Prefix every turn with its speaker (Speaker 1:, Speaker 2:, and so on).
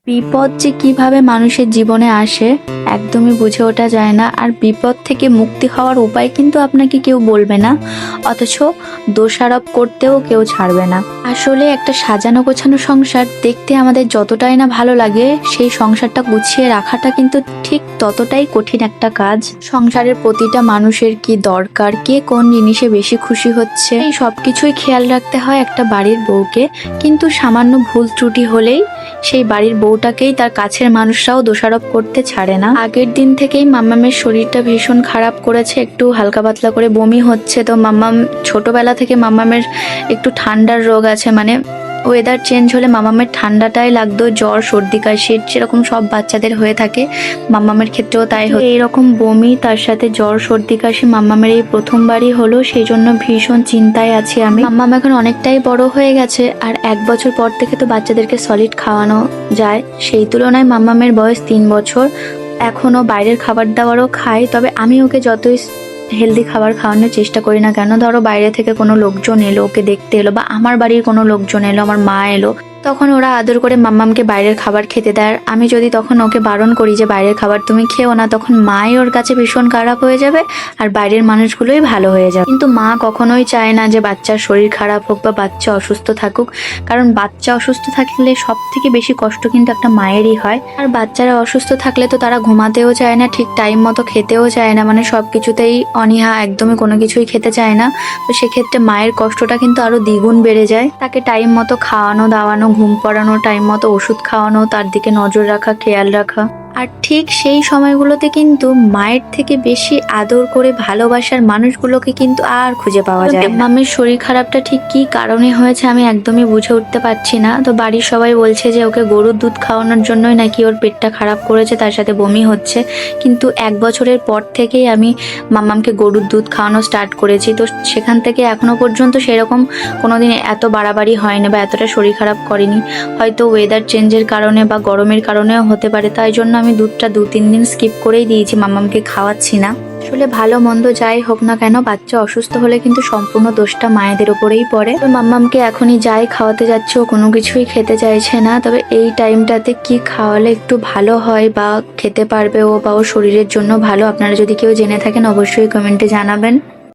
Speaker 1: বিপদ যে কিভাবে মানুষের জীবনে আসে একদমই বুঝে ওঠা যায় না। আর বিপদ থেকে মুক্তি হওয়ার উপায় কিন্তু আপনাকে কেউ বলবে না, অথচ দোষারোপ করতেও কেউ ছাড়বে না। আসলে একটা সাজানো গোছানো সংসার দেখতে আমাদের যতটাই না ভালো লাগে, সেই সংসারটা গুছিয়ে রাখাটা কিন্তু ঠিক ততটাই কঠিন একটা কাজ। সংসারের প্রতিটা মানুষের কি দরকার, কে কোন জিনিসে বেশি খুশি হচ্ছে, এই সবকিছুই খেয়াল রাখতে হয় একটা বাড়ির বউকে। কিন্তু সামান্য ভুল ত্রুটি হলেই সেই বাড়ির বউটাকেই তার কাছের মানুষরাও দোষারোপ করতে ছাড়ে না। আগের দিন থেকেই মাম্মামের শরীরটা ভীষণ খারাপ করেছে, একটু হালকা পাতলা করে বমি হচ্ছে। তো মাম্মাম ছোটবেলা থেকে মাম্মামের একটু ঠান্ডার রোগ আছে, মানে ওয়েদার চেঞ্জ হলে মামামের ঠান্ডাটাই লাগতো, জ্বর সর্দি কাশি যেরকম সব বাচ্চাদের হয়ে থাকে মাম্মামের ক্ষেত্রেও তাই হতো। এইরকম বমি তার সাথে জ্বর সর্দি কাশি মাম্মামের এই প্রথমবারই হলো, সেই জন্য ভীষণ চিন্তায় আছি আমি। মাম্মাম এখন অনেকটাই বড় হয়ে গেছে, আর 1 বছর পর থেকে তো বাচ্চাদেরকে সলিড খাওয়ানো যায়, সেই তুলনায় মাম্মামের বয়স 3 বছর। এখনো বাইরের খাবার দাবারও খায়, তবে আমি ওকে যতই হেলদি খাবার খাওয়ানোর চেষ্টা করি না কেন, ধরো বাইরে থেকে কোনো লোকজন এলো, ওকে দেখতে এলো, বা আমার বাড়ির কোনো লোকজন এলো, আমার মা এলো, তখন ওরা আদর করে মাম্মামকে বাইরের খাবার খেতে দেয়। আর আমি যদি তখন ওকে বারণ করি যে বাইরের খাবার তুমি খেও না, তখন মাই ওর কাছে ভীষণ খারাপ হয়ে যাবে, আর বাইরের মানুষগুলোই ভালো হয়ে যাবে। কিন্তু মা কখনোই চায় না যে বাচ্চার শরীর খারাপ হোক বা বাচ্চা অসুস্থ থাকুক, কারণ বাচ্চা অসুস্থ থাকলে সব থেকে বেশি কষ্ট কিন্তু একটা মায়েরই হয়। আর বাচ্চারা অসুস্থ থাকলে তো তারা ঘুমাতেও চায় না, ঠিক টাইম মতো খেতেও চায় না, মানে সব কিছুতেই অনীহা, একদমই কোনো কিছুই খেতে চায় না। তো সেক্ষেত্রে মায়ের কষ্টটা কিন্তু আরো দ্বিগুণ বেড়ে যায়। তাকে টাইম মতো খাওয়ানো দাওয়ানো, ঘুম পড়ানো, টাইম মতো ওষুধ খাওয়ানো, তার দিকে নজর রাখা, খেয়াল রাখা। আর ঠিক সেই সময়গুলোতে কিন্তু মায়ের থেকে বেশি আদর করে ভালোবাসার মানুষগুলোকে কিন্তু আর খুঁজে পাওয়া যায় না। মামের শরীর খারাপটা ঠিক কি কারণে হয়েছে আমি একদমই বুঝে উঠতে পারছি না। তো বাড়ির সবাই বলছে যে ওকে গরুর দুধ খাওয়ানোর জন্যই নাকি ওর পেটটা খারাপ করেছে, তার সাথে বমি হচ্ছে। কিন্তু 1 বছরের পর থেকেই আমি মাম্মামকে গরুর দুধ খাওয়ানো স্টার্ট করেছি, তো সেখান থেকে এখনো পর্যন্ত সেরকম কোনোদিন এত বাড়াবাড়ি হয়নি বা এতটা শরীর খারাপ করেনি। হয়তো ওয়েদার চেঞ্জের কারণে বা গরমের কারণেও হতে পারে, তাই জন্য আমি দুধটা 2-3 দিন স্কিপ করেই দিয়েছি, মাম্মামকে খাওয়াচ্ছি না। আসলে ভালো মন্দ যাই হোক না কেন, বাচ্চা অসুস্থ হলে কিন্তু সম্পূর্ণ দোষটা মায়েদের ওপরেই পড়ে। তো মাম্মামকে এখনই যাই খাওয়াতে যাচ্ছে, ও কোনো কিছুই খেতে চাইছে না। তবে এই টাইমটাতে কি খাওয়ালে একটু ভালো হয় বা খেতে পারবে ও, বা ওর শরীরের জন্য ভালো, আপনারা যদি কেউ জেনে থাকেন অবশ্যই কমেন্টে জানাবেন।